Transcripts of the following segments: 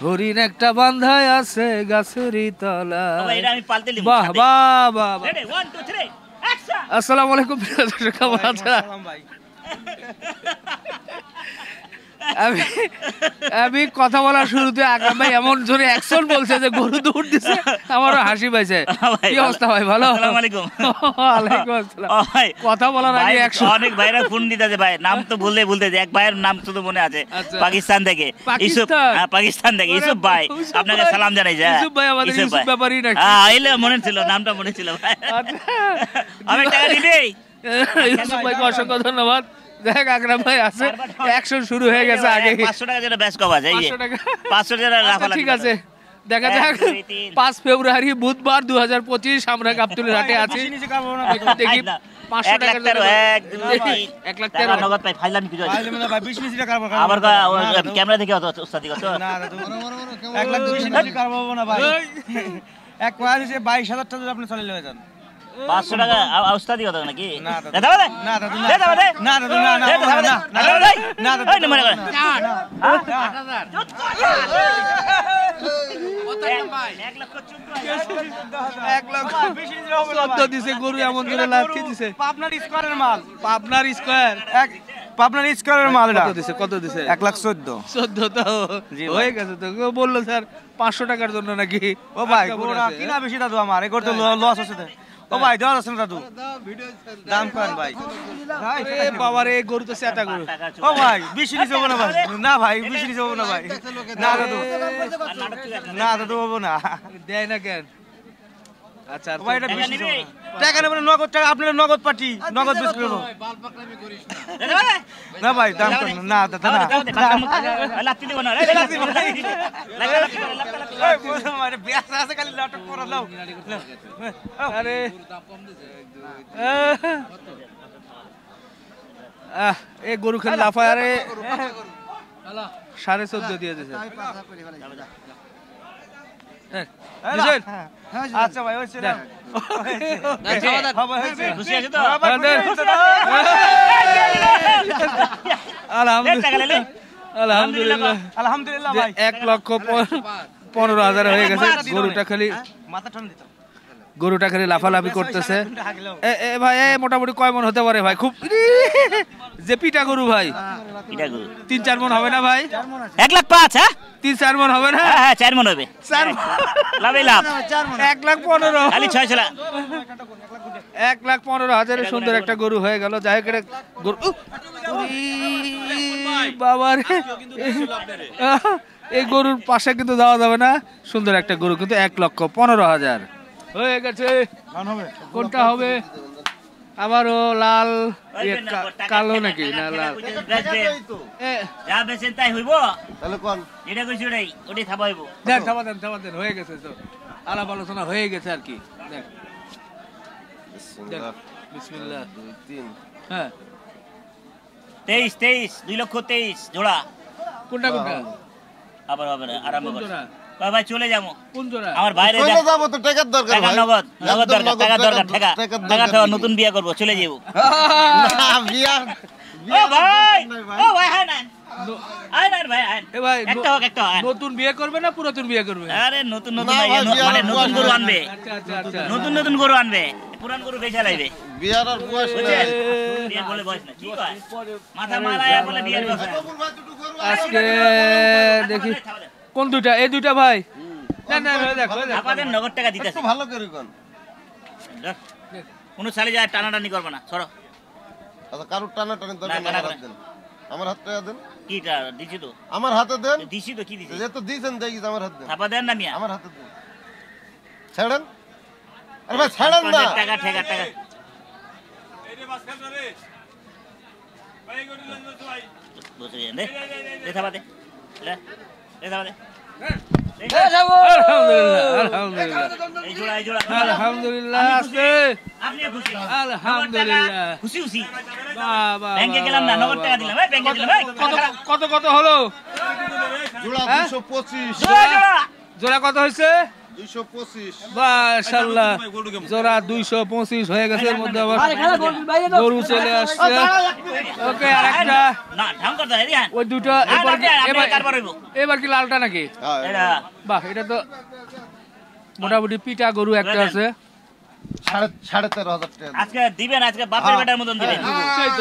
হরিণ একটা বান্ধায় আছে গাছেরই তলায়। এটা আমি পাল্টে লিখব। বাহ বাহ বাহ। Ready 1 2 3 action. আসসালামু আলাইকুম প্রিয় দর্শক, কেমন আছেন? আমি কথা বলার শুরুতে আকরাম ভাই এমন জোরে অ্যাকশন বলছে যে গরু দৌড় দিছে, আমারও হাসি পাইছে। কি অবস্থা ভাই, ভালো? আসসালামু আলাইকুম। ওয়ালাইকুম আসসালাম। ভাই কথা বলার আগে অ্যাকশন। অনেক ভাইরা ফোন দিতেছে ভাই, নাম তো বলতে এক ভাইয়ের নাম শুধু মনে আছে, পাকিস্তান থেকে ইউসুফ। হ্যাঁ পাকিস্তান থেকে ইউসুফ ভাই, আপনাকে সালাম জানাই। ইউসুফ ভাই আমাদের ইউসুফ ব্যাপারী নাকি? হ্যাঁ এলে মনে ছিল, নামটা মনে ছিল ভাই। আমি টাকা দিবি ইউসুফ ভাইকে অসংখ্য ধন্যবাদ। দেখ আকরাম ভাই আছে, অ্যাকশন শুরু হয়ে গেছে আগে। 500 টাকা যেটা ব্যাস কভার এই 500 টাকা রাখা ঠিক আছে, দেখা যাক। 5 ফেব্রুয়ারি বুধবার 2025 আমরা গাবতলীর হাটে আছি। দেখি 500 টাকার জন্য 1 লাখ 13 নগদ পাই ফাইলাম কি যায় ভাই 20 নিচে টাকা আবার ক্যামেরা দেখে ওস্তাদি কত না 1 লাখ 20 নিচে টাকা পাবো না ভাই। এক কোয়া দিছে 22000 টাকা আপনি চলে লয়ে যান। 500 টাকা ওস্তাদি কত নাকি? না দাদা দাদা না দাদা না দাদা না দাদা না না না দাদা এই নম্বরে 8000 1 লাখ 14 দিছে গরু, এমন জোরে লাথি দিছে। পাবনার স্কয়ারের মাল, পাবনার স্কয়ার পাবনার স্কয়ারের মাল। কত দিছে? 1 লাখ 14 তো হয়ে গেছে তো। বললো স্যার 500 টাকার জন্য নাকি? ও ভাই গোরা কিনা বেশি দাদু আমার এগোর তো লস আছে। ও ভাই দেওয়া আছে না দাদু, দাম করেন ভাই। এ বাবা রে, গরু তো সেটা গরু। ও ভাই 20 নিচে হবে না ভাই। না ভাই 20 নিচে হবে না ভাই। না দাদু না দাদু হবে না, দেয় না কেন? আচ্ছা ভাই এটা 20 নিচে টাকা নেবেন, নগদ টাকা। আপনারা নগদ পার্টি, নগদ বেশ করব না ভাই। দাম করেন না দাদা না লাত্তি দেব না লাত্তি এই বলো মানে বেশ আছে খালি নাটক করে দাও। আরে এই গরু খেলে লাফায়। আরে 14.5 দিয়ে দিয়েছে। আচ্ছা ভাই হইছে না, খুশি আছে তো? আলহামদুলিল্লাহ আলহামদুলিল্লাহ ভাই। 1,15,000 হয়ে গেছে। গরুটা খালি মাথা ঠান্ডা দিতে গরুটা খালি লাফালাফি করতেছে। এ ভাই মোটামুটি কয় মন হতে পারে ভাই? খুব যে পিটা গরু ভাই, পিটা গরু 3-4 মন হবে না ভাই? 1 লাখ 5। হ্যাঁ 3-4 মন হবে না? হ্যাঁ 4 মন হবে। 4 লাভে লাভ 1,15,000 খালি 6 লাখ 1,15,000 সুন্দর একটা গরু হয়ে গেল। যাই হোক গরু বাবা রে, এই গরুর পাশে কিন্তু যাওয়া যাবে না। সুন্দর একটা গরু কিন্তু 1,15,000 হয়ে গেছে। কোনটা হবে? আবারও লাল কালো নাকি? না লাল যা বেচেন তাই হইব। তাহলে কোন এটা কইছি ওটাই ওটাই থাবাইবো। দেন থাবা দেন হয়ে গেছে তো, আলাপ আলোচনা হয়ে গেছে আর কি। দেখ বিসমিল্লাহ 2 3 হ্যাঁ 23 2,23,000 জোড়া। কোনটা আবার হবে না, আরম্ভ কর ভাই। চলে যাবো কোন জোড়া? আমার বাইরে চলে যাব তো টাকার দরকার ভাই। নগদ দরকার। টাকা নতুন বিয়া করব, চলে যাব। না বিয়া ও ভাই ও ভাই হ্যাঁ না আয় না ভাই আয়। এ ভাই একটা নতুন বিয়ে করবে না পুরাতন বিয়ে করবে? আরে নতুন মানে নতুন গরু আনবে। আচ্ছা নতুন গরু আনবে, পুরান গরু বেচা লাইবে। বিয়ার আর বয়স বিয়ার বলে বয়স না, ঠিক আছে? মাথা মারায়া বলে বিয়ার বয়স। আজকে দেখি কোন দুইটা? এই দুইটা ভাই। না দেখ আপনাদের নগদ টাকা দিতেছে। ভালো করে কোন কোন সালে যায় টানাটানি করবে না, সরো। আচ্ছা কারুর টানা টানি দরকার না, হাত দেন। আমার হাত টাকা দেন। কিটা দিছি তো? আমার হাতে দেন। দিছি তো, কি দিছি? যে তো দিছেন দেখিস আমার হাত দেন। থাপা দেন না মিয়া। আমার হাতে দেন। ছেড়েন। আরে ভাই ছেড়েন না। টাকা এই রে বাস খেল রে ভাই গড়ি লন ভাই বসে দে দে থাপা দে দে থাপা দে। আলহামদুলিল্লাহ খুশি ব্যাংকে গেলাম না, নগদ টাকা দিলাম। ব্যাংকে দিলাম। কত হলো? জোড়া 225। জোড়া কত হয়েছে? 225 মাশাআল্লাহ জোড়া 225 হয়ে গেছে এর মধ্যে আবার গরু চলে আসছে ওকে আরেকটা না ঢং করতে হয় রিহান ওই দুটো এবার কি লালটা নাকি এটা বাহ এটা তো মোটামুটি পিটা গরু একটা আছে 13,500 টাকা আজকে দিবেন আজকে বাপের বেটার মতন দিবেন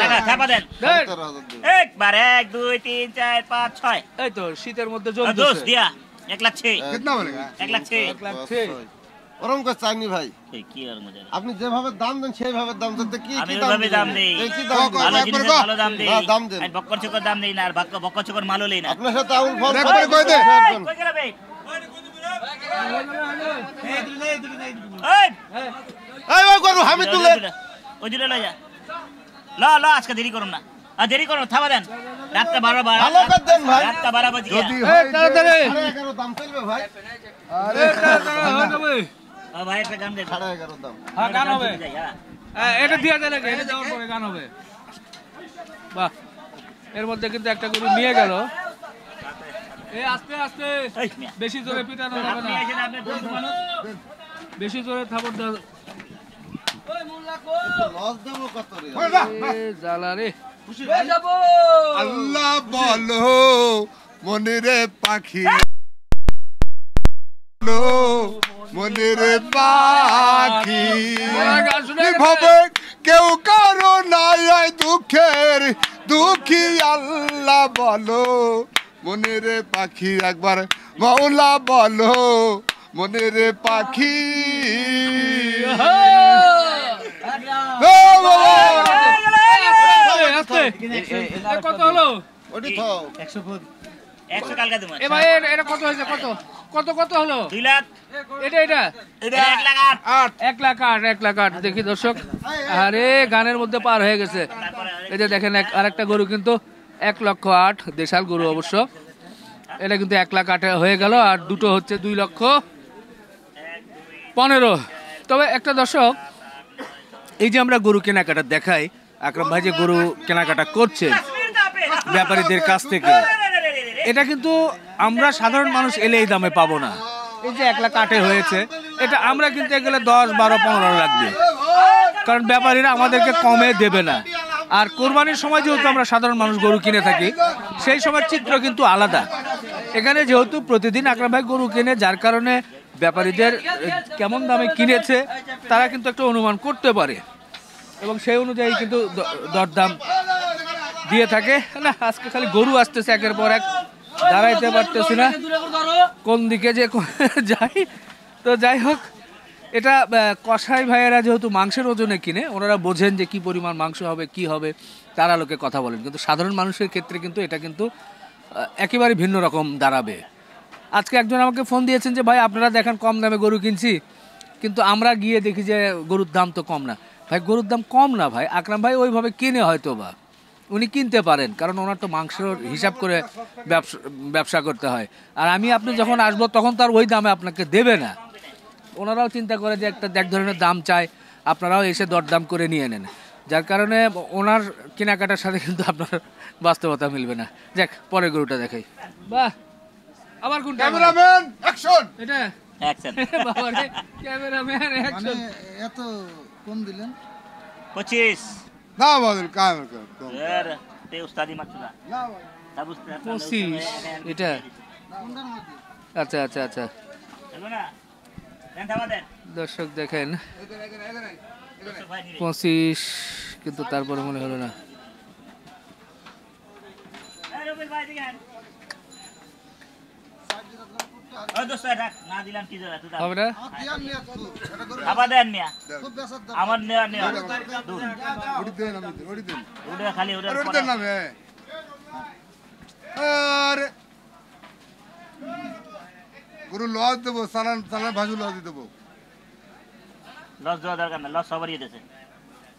টাকা ছাপা দেন 13,500 একবার 1 2 3 4 5 6 এই তো শীতের মধ্যে দোষ জ্বলতেছে দিয়া 1 লাখ 6 कितना बोलेगा 1 লাখ 6 1 লাখ 6 ওরকম করে চাইনি ভাই এই কি আর মজা আপনি যেভাবে দাম দেন সেইভাবে দাম দেন তো কি আমি কি ওইভাবে দাম দেই এই কি দাম দেন? ভালো জিনিসের ভালো দাম দেই না, দাম দেন। আমি বক্কর চকর দাম দেই না আর বক্কর চকর মালও লই না আপনার সাথে আউল ফল কই গেল ভাই এই এই ওই করু আমি তুলে ওই দিলে লই যা ল ল আজকে দেরি করুন না আর দেরি করুন থাবা দেন রাতটা 12 ভালো করে দেন ভাই রাতটা 12 বাজে যদি এই তাড়াতাড়ি 11.5 দাম চলবে ভাই এই তাড়াতাড়ি হয়ে যাবে ও ভাই একটা গান দে 11.5 দাম হ্যাঁ গান হবে হ্যাঁ এটা দিয়ে দেন নাকি এটা দেওয়ার পরে গান হবে বাহ এর মধ্যে কিন্তু একটা গরু নিয়ে গেল এই আস্তে আস্তে এই মিয়া বেশি জোরে পিটানো যাবে আপনি না এসেন আপনি বন্ধু মানুষ বেশি জোরে থাপড় দাও লস দেব কত রে এ জ্বালা রে আল্লাহ বলো মনের পাখি মনের পাখি গান শুনে ভাবে কেউ কারো নাই দুঃখের দুঃখী আল্লাহ বলো মনের পাখি একবার মাওলা বলো মনের পাখি ও বাবা! আস্তে কত হলো ওটি তো 100 কালকা দেব এ ভাই এটা কত হয়েছে কত কত কত হলো 2 লাখ এটা এটা এটা 1 লাখ 8 1 লাখ 8 1 লাখ 8 দেখি দর্শক আরে গানের মধ্যে পার হয়ে গেছে এই যে দেখেন আরেকটা গরু কিন্তু 1 লক্ষ 8 দেশাল গরু অবশ্য এটা কিন্তু 1 লাখ 8 হয়ে গেল আর দুটো হচ্ছে 2 লক্ষ 15 তবে একটা দর্শক এই যে আমরা গরু কেনাকাটা দেখাই আকরাম ভাই যে গরু কেনাকাটা করছেন ব্যাপারীদের কাছ থেকে এটা কিন্তু আমরা সাধারণ মানুষ এলে এই দামে পাবো না এই যে 1 লাখ 8 হয়েছে এটা আমরা কিন্তু এগুলো 10 12 15 লাগবে কারণ ব্যাপারীরা আমাদেরকে কমে দেবে না আর কোরবানির সময় যেহেতু আমরা সাধারণ মানুষ গরু কিনে থাকি সেই সময়ের চিত্র কিন্তু আলাদা এখানে যেহেতু প্রতিদিন আকরাম ভাই গরু কিনে যার কারণে ব্যাপারীদের কেমন দামে কিনেছে তারা কিন্তু একটা অনুমান করতে পারে এবং সেই অনুযায়ী কিন্তু দরদাম দিয়ে থাকে না আজকে খালি গরু আসতেছে একের পর এক দাঁড়াইতে পারতেছি না কোন দিকে যে যাই তো যাই হোক এটা কসাই ভাইয়েরা যেহেতু মাংসের ওজনে কিনে ওনারা বোঝেন যে কি পরিমাণ মাংস হবে কি হবে তারা লোকে কথা বলেন কিন্তু সাধারণ মানুষের ক্ষেত্রে কিন্তু এটা কিন্তু একেবারে ভিন্ন রকম দাঁড়াবে আজকে একজন আমাকে ফোন দিয়েছেন যে ভাই আপনারা দেখেন কম দামে গরু কিনছি কিন্তু আমরা গিয়ে দেখি যে গরুর দাম তো কম না ভাই গরুর দাম কম না ভাই আকরাম ভাই ওইভাবে কিনে হয়তো বা উনি কিনতে পারেন কারণ ওনার তো মাংসের হিসাব করে ব্যবসা করতে হয় আর আমি আপনি যখন আসবো তখন তার ওই দামে আপনাকে দেবে না ওনারাও চিন্তা করে যে একটা এক ধরনের দাম চায় আপনারাও এসে দরদাম করে নিয়ে নেন যার কারণে ওনার কেনাকাটার সাথে কিন্তু আপনার বাস্তবতা মিলবে না দেখ পরের গরুটা দেখাই বাহ আবার কোনটা ক্যামেরাম্যান অ্যাকশন এটা অ্যাকশন বাবা রে ক্যামেরাম্যান অ্যাকশন এত কম দিলেন 25 না বদল ক্যামেরা কর এর তে উস্তাদি মাছলা না ভাই সব উস্তাদ 25 এটা আচ্ছা আচ্ছা আচ্ছা চলো না দেন থাবা দেন দর্শক দেখেন ভাই নিরে 25 কিন্তু তারপরে মনে হলো না এই রবিল ভাই দেখেন ও দোস্ত রাখ না দিলাম কি জরা তুই হবে না থাবা দেন মিয়া খুব বেসার দাম আমার নেওয়া নেওয়া দূর ওড়ি দেন আমি ওড়ি দেন ওটা খালি ওটা ওড়ি দেন না মে আরে গুরু লজ দেবো সালান সালান ভাজু লজ দেবো লস দেওয়া দরকার না লস সবারই দিতেছে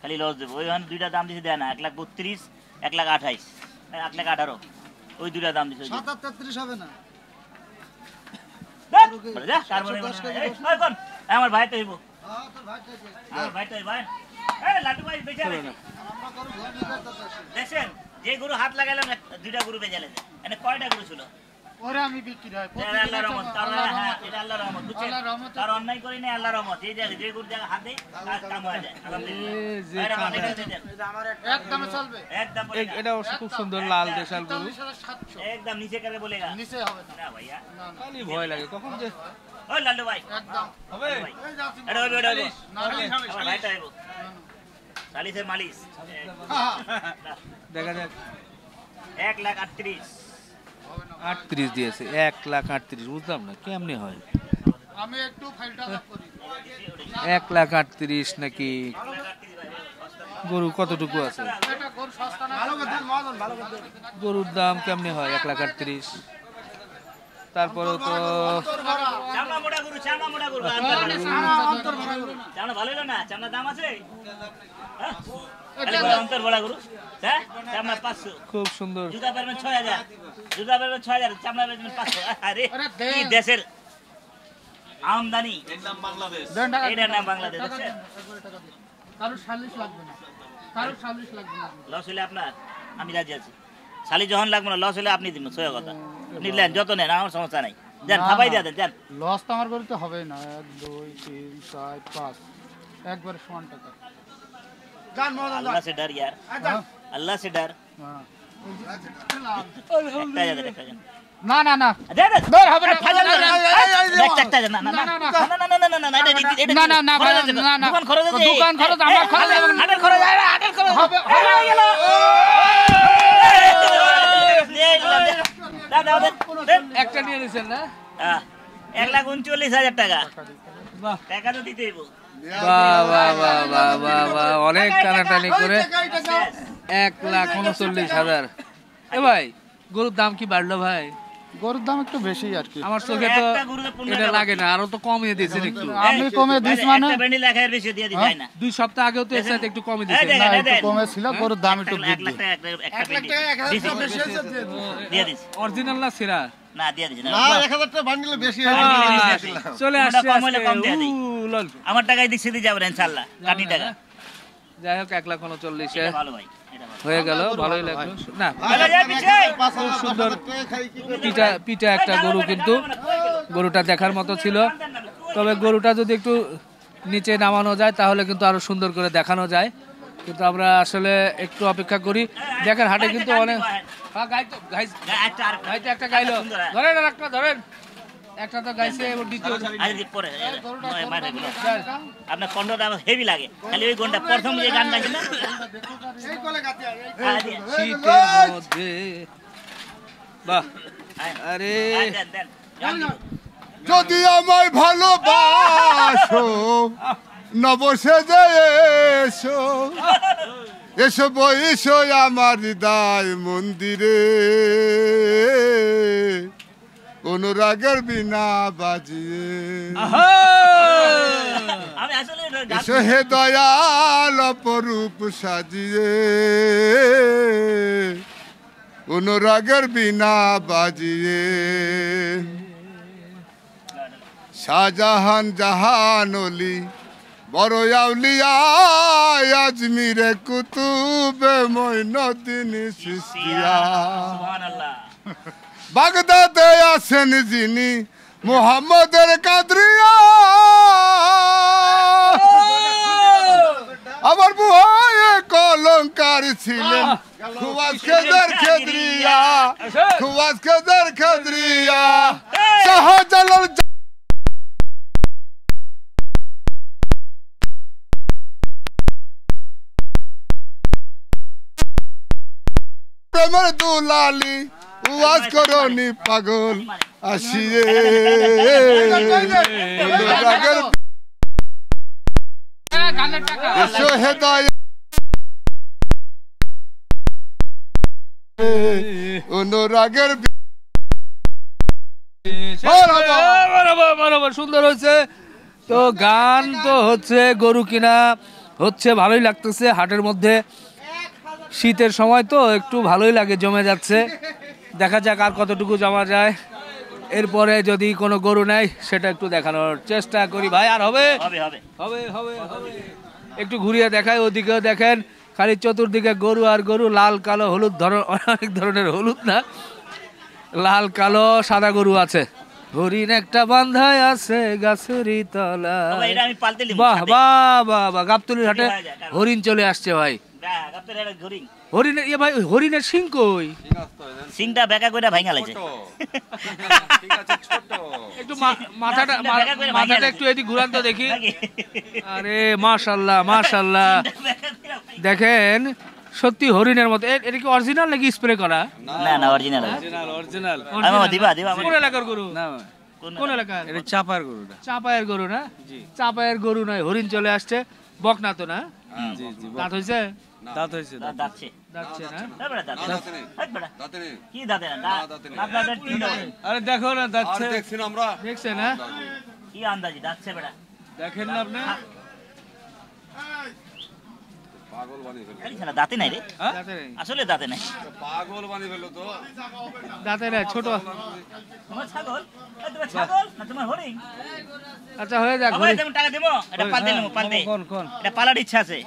খালি লস দেবো ওইখানে দুইটা দাম দিছে দেয় না 1,32,000 1,28,000 1,18,000 ওই দুইটা দাম দিছে 7-33 হবে না আমার ভাই তো হইব হ্যাঁ তোর ভাই থেকে আমার ভাই তো ভাই এই লাটু ভাই বেচে চলো না। আমরা করব ঘর নিয়ে করতেছি দেখছেন যে গরু হাত লাগাইলাম দুইটা গরু বেজালে এনে কয়টা গরু ছিল ওরে আমি বিক্রি হয় এটা আল্লাহর রহমত, হ্যাঁ, এটা আল্লাহর রহমত, বুঝছেন? তার অন্যায় করি না, আল্লাহর রহমত। এই দেখেন, যে গরু জায়গা হাতে তার কাম হয়ে যায়, আলহামদুলিল্লাহ। এই যে ভাইরা, কাঁধে। এটা দিয়ে দেন। একদমে চলবে একদম বলে না। এটা অবশ্য খুব সুন্দর লাল দেশাল গরু। 700 একদম নিচে করে বলে গা। নিচে হবে না না ভাইয়া। খালি ভয় লাগে কখন যে ওই লাল্লু ভাই, একদম হবে ভাই। এটা হবে, এটা হবে। না আমার ভাইটা আইবো। চালিশের মালিশ। দেখা যাক 1,38,000। 38 দিয়েছে, 1,38,000, বুঝলাম না কেমনে হয়। আমি একটু ফাইলটা লাভ করি 1,38,000 নাকি? গরু কতটুকু আছে? এটা গরু সস্তা না গরুর দাম কেমনে হয় 1,38,000? তারপরে তো চামড়া মোটা গরু, চামড়া মোটা গরু। চামড়া ভালো হলো না? চামড়া দাম আছে? হ্যাঁ? খালি বলে অন্তর বড়া গরু। হ্যাঁ? চামড়া 500। খুব সুন্দর। জুতা পারবেন 6,000। জুতা পারবেন 6,000, চামড়া পারবেন 500। আরে কি দেশের আমদানি। এটার নাম বাংলাদেশ, দেখছেন? কারো 40 লাগবে না কারো 40 লাগবে না লস হলে আপনার, আমি রাজি আছি। শালি যখন লাগবে না, লস হলে আপনি দিবেন, সোজা কথা। নিলেন, যত নেন, আমার সমস্যা নাই। দেন, থাপাই দিয়ে দেন, দেন। লস তো আমার গরুতে হবেই না 1 2 3 4 5 একবারে সমান টাকা अल्लाह से डर यार, अल्लाह से डर। হ্যাঁ একটা যাদের, একটা যাদের। না না না দে দে। দর হবে না ফাজাল না, একটা যাদের, না না না না না না না, এটা না না না খরচ আছে, না না দোকান খরচ আছে। দোকান খরচ আমার খরচ হবে না। হাটের খরচ, হাটের খরচ হবে হয়ে গেল। দাও, দেন। একটা নিয়ে নিছেন না? 1,39,000 টাকা। বাহ টাকা তো দিতেই হইব। বাহ বাহ বাহ বাহ বাহ বাহ, অনেক টানাটানি করে 1,39,000। এ ভাই, গরুর দাম কি বাড়লো ভাই? গরুর দাম একটু বেশি আর কি আমার চোখে তো একটা গরুতে 15 এটা লাগে না, আরো তো কমিয়ে দিয়েছেন একটু। আমি কমে দিস মানে একটা ভেন্ডি লেখার বেশি দিয়ে দিই, যায় না। 2 সপ্তাহ আগেও তো এর সাথে একটু কমিয়ে এই দিয়েছেন। দেখেন, না এই একটু দেখেন। কমে ছিল গরুর দাম একটু 1 বৃদ্ধি লাখ টাকা একটা ভেন্ডি দিছি। দিয়ে দিছি। অরিজিনাল না সেরা? না, দিয়ে দিছি না। না 1,000 টাকা বান্ডিলে বেশি হয় চলে কোনটা আসছে কম হলে কম দিয়ে দিই। লল। আমার টাকায় দিচ্ছি দিয়ে যাবেন ইনশাআল্লাহ, কাটি টাকা। যাই হোক 1,39,000 এটা ভালো ভাই, এটা ভালো। হয়ে গেল, ভালোই লাগলো না। ভালো যায় পিছে। খুব সুন্দর পিটা একটা গরু, কিন্তু গরুটা দেখার মতো ছিল। তবে গরুটা যদি একটু নিচে নামানো যায় তাহলে কিন্তু আরো সুন্দর করে দেখানো যায়, কিন্তু আমরা আসলে একটু অপেক্ষা করি। দেখেন হাটে কিন্তু অনেক গাই তো গাইতে একটা গাইলো, ধরেন আর একটা ধরেন, একটা তো গাইছে, এবার দ্বিতীয় আজকে পরে মাঠে গুলো আপনার কণ্ঠটা হেভি লাগে, খালি ওই ঘন্টা প্রথম যে গান গাইছেন না শীতের মধ্যে। বাহ, আরে দেন দেন গান দিব। যদি আমায় ভালোবাসো নবসেজে এসো, এসো বইসো আমার হৃদয় মন্দিরে, অনুরাগের বিনা বাজিয়ে আহা! আমি আসলে গান এসো হে দয়াল অপরূপ সাজিয়ে, অনুরাগের বিনা বাজিয়ে। শাহজাহান জাহান অলি বড় আউলিয়া, আজমিরে কুতুবে মঈনুদ্দিন চিশতিয়া, সুবহানাল্লাহ। বাগদাদে আছেন যিনি মুহাম্মদের কাদরিয়া, আবার বুহায়ে কলঙ্কার ছিলেন খুয়াজ খেদর খেদরিয়া, খুয়াজ খেদর খেদরিয়া, শাহজালাল প্রেমের দুলালি ওয়াজ করনি পাগল আসিয়ে, অনুরাগের এসো হেদায় অনুরাগের বরাবর সুন্দর হয়েছে। তো গান তো হচ্ছে, গরু কিনা হচ্ছে, ভালোই লাগতেছে। হাটের মধ্যে শীতের সময় তো একটু ভালোই লাগে, জমে যাচ্ছে। দেখা যাক আর কতটুকু জমা যায়। এরপরে যদি কোনো গরু নেয় সেটা একটু দেখানোর চেষ্টা করি ভাই। আর হবে হবে হবে হবে হবে হবে একটু ঘুরিয়ে দেখায়, ওদিকেও দেখেন, খালি চতুর্দিকে গরু আর গরু, লাল কালো হলুদ অনেক ধরনের হলুদ না, লাল কালো সাদা গরু আছে, হরিণ একটা বান্ধায় আছে গাছেরই বাবা, তলায়। এটা আমি পালতে লিখব বাহ বাহ বাহ বাহ, গাবতলির হাটে হয়ে যায়, কারণ- হরিণ চলে আসছে ভাই। ঘুরিং হরিণের ইয়ে ভাই, হরিণের সিং কই? সিংটা বেকা কইরা ভাঙা লাইছে একটু মাথাটা না, বেকা করে ভাঙিয়ে মাথাটা রাখি। একটু এদিক ঘুরান তো দেখি। আরে মাশাআল্লাহ মাশাআল্লাহ, দেখেন সত্যি হরিণের মতো। এটা কি অরিজিনাল নাকি স্প্রে করা? না না অরিজিনাল অরিজিনাল আমি দিবা দিবা কোন এলাকার গরু? না কোন এলাকার? এটা চাপার গরুটা। চাপায়ের গরু না? চাপায়ের গরু নয়, হরিণ চলে আসছে। বকনা তো না? জি জি, দাঁত হইছে? দাঁত হয়েছে। দাঁতছে দাঁতছে না? এই বেটা দাঁত এই বেটা কি দাঁতে না দাঁত তিনটা বলে। আরে দেখো না দাঁতছে, দেখছে না? কি আন্দাজি দাঁতছে বেটা দেখেন না আপনি? খালি শালা দাঁতে নাই রে দাঁতে নেই, আসলে দাঁতে নাই দাঁতে নেই, ছোট। তোমার ছাগল এই তোমার ছাগল না তোমার হরিণ আচ্ছা হয়ে যাক, বাবা হরিণ। তুমি টাকা দেবো এটা পালতে নেবো পালতে কোন কোন এটা পালার ইচ্ছা আছে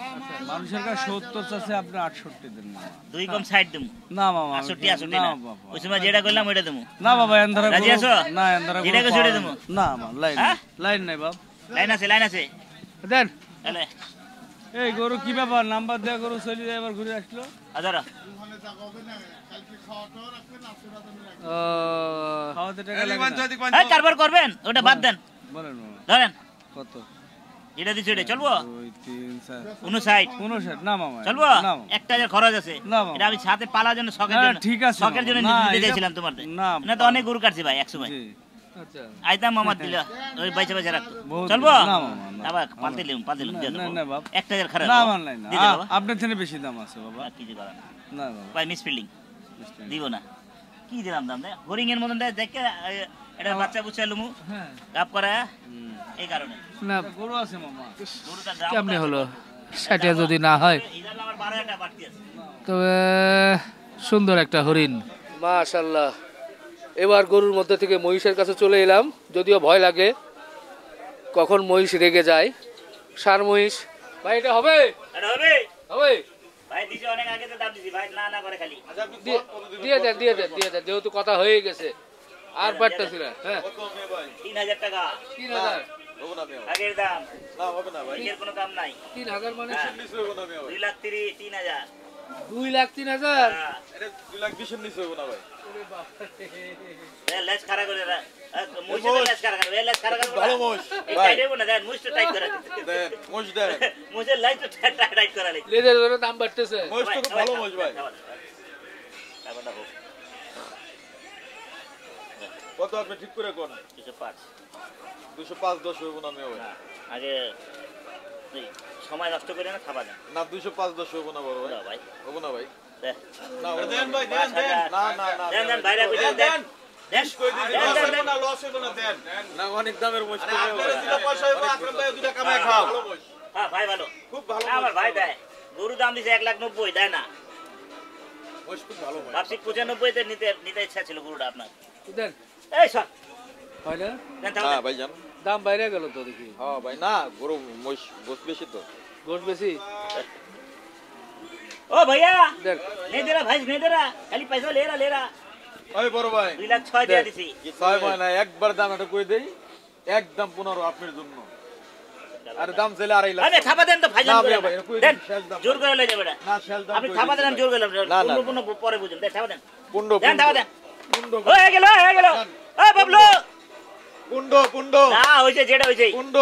মানুষের কাছে 70 চাচ্ছে, আপনি 68 দেন না। দুই কম সাইড দেবো না মামা, 68 না না বাবা, ওই সময় যেটা করলাম ওইটা দেবো না বাবা, এন্ধারা রাজি গরু- আছো? না এন্ধারা গরু যেটাকে পাওয়া ছেড়ে যায় দেবো? না। না লাইন হ্যাঁ? লাইন নাই বাপ। লাইন আছে দেন। তাহলে এই গরু কি ব্যাপার, নাম্বার দেওয়া গরু চলে যায়, এবার ঘুরে আসলো। আদার ও, খাওয়াতে টাকা লাগে না। এই কারবার করবেন ওটা বাদ দেন বলেন মামা, ধরেন কত? যেটা দিচ্ছি ওটা চলবো 2 3 4 59 59 না মামা, চলবো না মামা। 1000 খরচ আছে না বাবা। এটা আমি সাথে পালার জন্য শখের হ্যাঁ, জন্য ঠিক আছে শখের জন্য বাবা। না, দিতে এটা- চাইছিলাম তোমার না, না তো অনেক গরু কাটছি ভাই একসময় জি। আচ্ছা। আইতাম মামা দিল ওই বাইচা বাইচা রাখতো বহুত- চলবো না মামা, না। আবার পালতে লিম না, না, না বাপ। 1000 খরচ না মানলাই না, দিতে বাবা আপনার থেকে বেশি দাম আছে বাবা। আর কিছু করার না। না বাবা, ভাই মিস ফিল্ডিং দিব না কি দিলাম দাম দেখ হরিং এর মতন দেখ দেখে এটা বাচ্চা বুঝছে লুমু হ্যাঁ। গাপ করা এই কারণে না, গরু আছে মামা। গরুটার দাম কেমনে হলো? সেটা যদি না হয়, এই জন্য আমার 12 টাকা বাড়তি আছে তবে সুন্দর একটা হরিণ। মাশাআল্লাহ। এবার গরুর মধ্যে থেকে মহিষের কাছে চলে এলাম, যদিও ভয় লাগে কখন মহিষ রেগে যায়। ষাঁড় মহিষ ভাই, এটা হবে? এটা হবে হবে? ভাই দিছে অনেক আগে তো দাম দিছি ভাই না না করে খালি দিয়ে দেন দিয়ে দেন দিয়ে দেন, যেহেতু কথা হয়ে গেছে আর পারতেছি না। হ্যাঁ, 3000 টাকা 3000। আগের দাম নিজের কোনো দাম নাই 3000 মানে 2,30,000 2,03,000। হ্যাঁ। এ লেজ খাড়া করে রা মুইছে তো লেজ খাড়া করে লেজ খাড়া করে ভালো মুইছ এই টাইট না দেন মুইছ তো টাইট করে দেন মুইছে লাইট তো টাইট করে লাই লেজের জন্য দাম বাড়তেছে। ভালো মুইছ ভাই কত আপনি ঠিক করে কোন 205 205 10 হইব না মেয়ে ভাই আগে এই সময় নষ্ট করে না খাবা দেন না 205 10 হইব না বড় ভাই দাও ভাই হইব না ভাই দেন না দেন ভাই দেন দেন না না না দেন দেন বাইরে কইরা দেন দেন কই দিছি দেন, লস দেন, হইব দেন। না লস হইব না দেন না অনেক দামের মোষ আরে আপনার দুটা পয়সা হইব আকরাম ভাই দুটা কামায় খাও হ্যাঁ ভাই ভালো খুব ভালো আমার ভাই দেয় গরু দাম দিছে 1,90,000 দেয় না মোষ খুব ভালো ভাই ভাবছি 95 তে নিতে নিতে ইচ্ছা ছিল গরুটা আপনার দেন, এই সব হয় না? দেন তাও হ্যাঁ দেন। ভাই জান দাম বাইরে গেল তো দেখি। হ্যাঁ ভাই না গরু মোষ গোস বেশি তো গোশ বেশি। ओ भैया দেখ, नहीं दे रहा भाई नहीं दे रहा खाली पैसा ले रहा ওই বড় ভাই 2,06,000 दिया दिसी ছয় ভাই না একবার দাম এটা কই দেই একদম 15 আপনার জন্য আরে দাম চাইলে 2.5 লাখ अबे थापा देन तो भाई না जान ভাই ভাই কই देन শেষ দাম जोर করে ले जा बेटा না শেষ দাম আপনি থাপা দেন জোর করে না, না। কোন পরে বুঝুন দেন থাপা দেন পুন্ড দেন থাপা দেন পুন্ড হয়ে গেল ও বাবলু পুন্ড পুন্ড না হইছে যেটা হইছে পুন্ড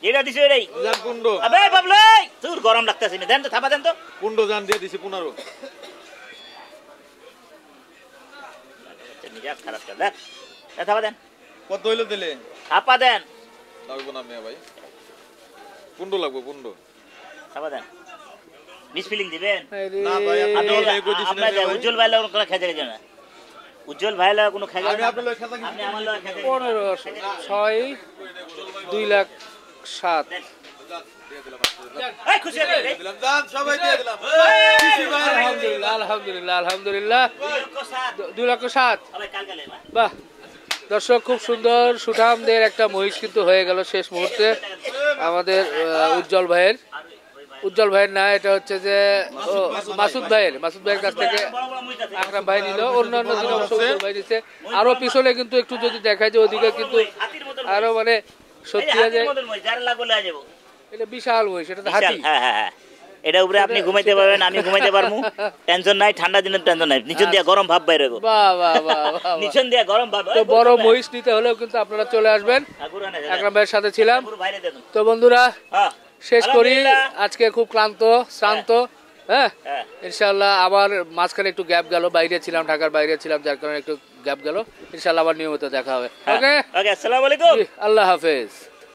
যেটা দিছে এটাই জান পুন্ড আবে বাবলু তোর গরম লাগতেছে না দেন তো থাপা দেন তো পুন্ড জান দিয়ে দিছি 15 মিজাজ খারাপ কর দেন থাপা দেন কত হইলো দিলে থাপা দেন লাগবো না মেয়ে ভাই পুন্ড লাগবো পুন্ড থাপা দেন মিস ফিলিং দিবেন আরে, না ভাই, আপনি আপনি এই কই দিছেন আপনার ভাই? উজ্জ্বল ভাই লাগা কোনো খেজে না উজ্জ্বল ভাই লাগা কোনো খেজে আমি আপনার লগে খেতা আপনি আমার লাগা খেজে 15, 6, 2,07,000। এই খুশি হয়ে গেল দিলাম জান সবাই দিয়ে দিলাম আলহামদুলিল্লাহ আলহামদুলিল্লাহ আলহামদুলিল্লাহ। 2,07,000। সবাই কাল কালে বাহ, দর্শক খুব সুন্দর সুঠামদের একটা মহিষ কিন্তু হয়ে গেল শেষ মুহূর্তে আমাদের উজ্জ্বল ভাইয়ের। উজ্জ্বল ভাইয়ের না, এটা হচ্ছে যে মাসুদ ভাইয়ের কাছ থেকে বড় বড় মুইজ আছে আকরাম ভাই নিল, অন্যান্য দিন অবশ্য উজ্জ্বল ভাই দিচ্ছে। আরো পিছনে কিন্তু একটু যদি দেখায় যে ওদিকে কিন্তু হাতির মতন আরো মানে সত্যি যে হাতির মতন মই যার লাগলে আ যাব এটা বিশাল বই, সেটা তো বিশাল, হাতি। হ্যাঁ হ্যাঁ হ্যাঁ এটা উপরে আপনি ঘুমাইতে পারবেন, আমি ঘুমাইতে পারবো, টেনশন নাই, ঠান্ডা দিনের টেনশন নাই, নিচন দিয়া গরম ভাব বাইরে গো, বাহ বাহ বাহ বাহ। নিচন দিয়া গরম ভাব। তো বড় মহিষ নিতে হলেও কিন্তু আপনারা চলে আসবেন। আকরাম ভাইয়ের সাথে ছিলাম। বাইরে দেখুন তো বন্ধুরা হ্যাঁ শেষ করি, আলহামদুলিল্লাহ। আজকে খুব শ্রান্ত, হ্যাঁ হ্যাঁ ইনশাল্লাহ। আবার মাঝখানে একটু গ্যাপ গেল, বাইরে ছিলাম, ঢাকার বাইরে ছিলাম, যার কারণে একটু গ্যাপ গেল। ইনশাল্লাহ আবার নিয়মিত দেখা হবে। ওকে, ওকে আসসালামু আলাইকুম। আল্লাহ হাফেজ।